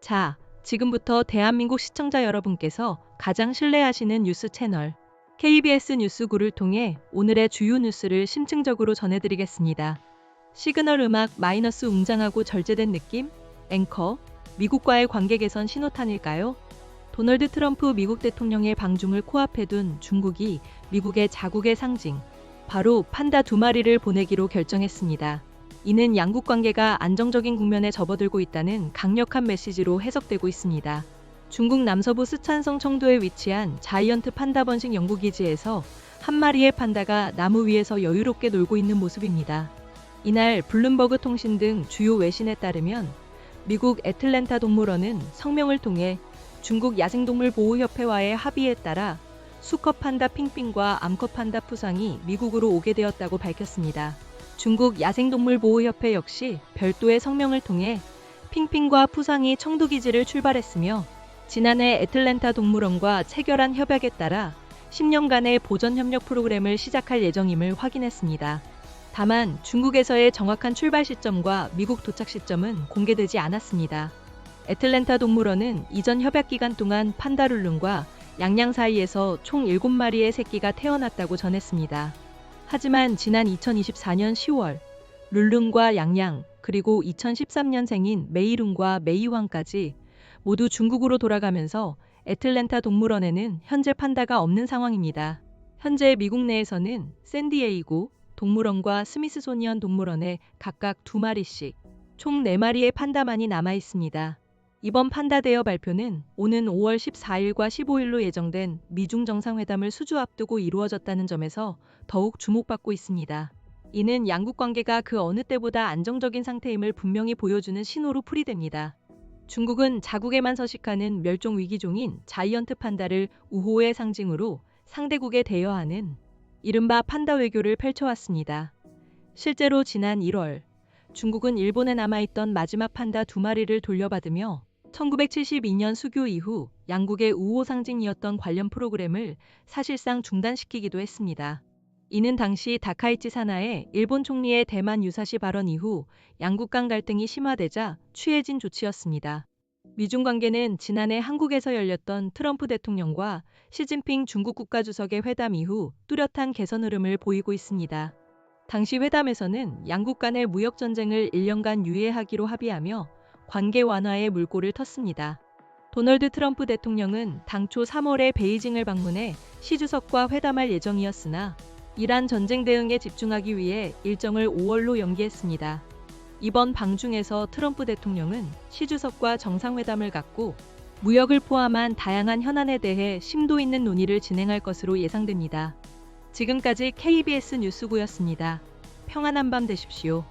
자, 지금부터 대한민국 시청자 여러분께서 가장 신뢰하시는 뉴스 채널 KBS 뉴스9를 통해 오늘의 주요 뉴스를 심층적으로 전해드리겠습니다. 시그널 음악 마이너스 웅장하고 절제된 느낌? 앵커, 미국과의 관계 개선 신호탄일까요? 도널드 트럼프 미국 대통령의 방중을 코앞에 둔 중국이 미국의 자국의 상징, 바로 판다 2마리를 보내기로 결정했습니다. 이는 양국 관계가 안정적인 국면에 접어들고 있다는 강력한 메시지로 해석되고 있습니다. 중국 남서부 스촨성 청도에 위치한 자이언트 판다 번식 연구기지에서 한 마리의 판다가 나무 위에서 여유롭게 놀고 있는 모습입니다. 이날 블룸버그 통신 등 주요 외신에 따르면 미국 애틀랜타 동물원은 성명을 통해 중국 야생동물보호협회와의 합의에 따라 수컷 판다 핑핑과 암컷 판다 푸상이 미국으로 오게 되었다고 밝혔습니다. 중국 야생동물보호협회 역시 별도의 성명을 통해 핑핑과 푸상이 청도기지를 출발했으며 지난해 애틀랜타 동물원과 체결한 협약에 따라 10년간의 보전협력 프로그램을 시작할 예정임을 확인했습니다. 다만 중국에서의 정확한 출발 시점과 미국 도착 시점은 공개되지 않았습니다. 애틀랜타 동물원은 이전 협약 기간 동안 판다 룰룬과 양양 사이에서 총 7마리의 새끼가 태어났다고 전했습니다. 하지만 지난 2024년 10월 룰룬과 양양 그리고 2013년생인 메이룬과 메이왕까지 모두 중국으로 돌아가면서 애틀랜타 동물원에는 현재 판다가 없는 상황입니다. 현재 미국 내에서는 샌디에이고 동물원과 스미스소니언 동물원에 각각 2마리씩 총 4마리의 판다만이 남아 있습니다. 이번 판다 대여 발표는 오는 5월 14일과 15일로 예정된 미중 정상회담을 수주 앞두고 이루어졌다는 점에서 더욱 주목받고 있습니다. 이는 양국 관계가 그 어느 때보다 안정적인 상태임을 분명히 보여주는 신호로 풀이됩니다. 중국은 자국에만 서식하는 멸종 위기종인 자이언트 판다를 우호의 상징으로 상대국에 대여하는 이른바 판다 외교를 펼쳐왔습니다. 실제로 지난 1월 중국은 일본에 남아있던 마지막 판다 2마리를 돌려받으며 1972년 수교 이후 양국의 우호 상징이었던 관련 프로그램을 사실상 중단시키기도 했습니다. 이는 당시 다카이치 사나의 일본 총리의 대만 유사시 발언 이후 양국 간 갈등이 심화되자 취해진 조치였습니다. 미중 관계는 지난해 한국에서 열렸던 트럼프 대통령과 시진핑 중국 국가주석의 회담 이후 뚜렷한 개선 흐름을 보이고 있습니다. 당시 회담에서는 양국 간의 무역 전쟁을 1년간 유예하기로 합의하며 관계 완화에 물꼬를 텄습니다. 도널드 트럼프 대통령은 당초 3월에 베이징을 방문해 시 주석과 회담할 예정이었으나 이란 전쟁 대응에 집중하기 위해 일정을 5월로 연기했습니다. 이번 방중에서 트럼프 대통령은 시 주석과 정상회담을 갖고 무역을 포함한 다양한 현안에 대해 심도 있는 논의를 진행할 것으로 예상됩니다. 지금까지 KBS 뉴스9였습니다. 평안한 밤 되십시오.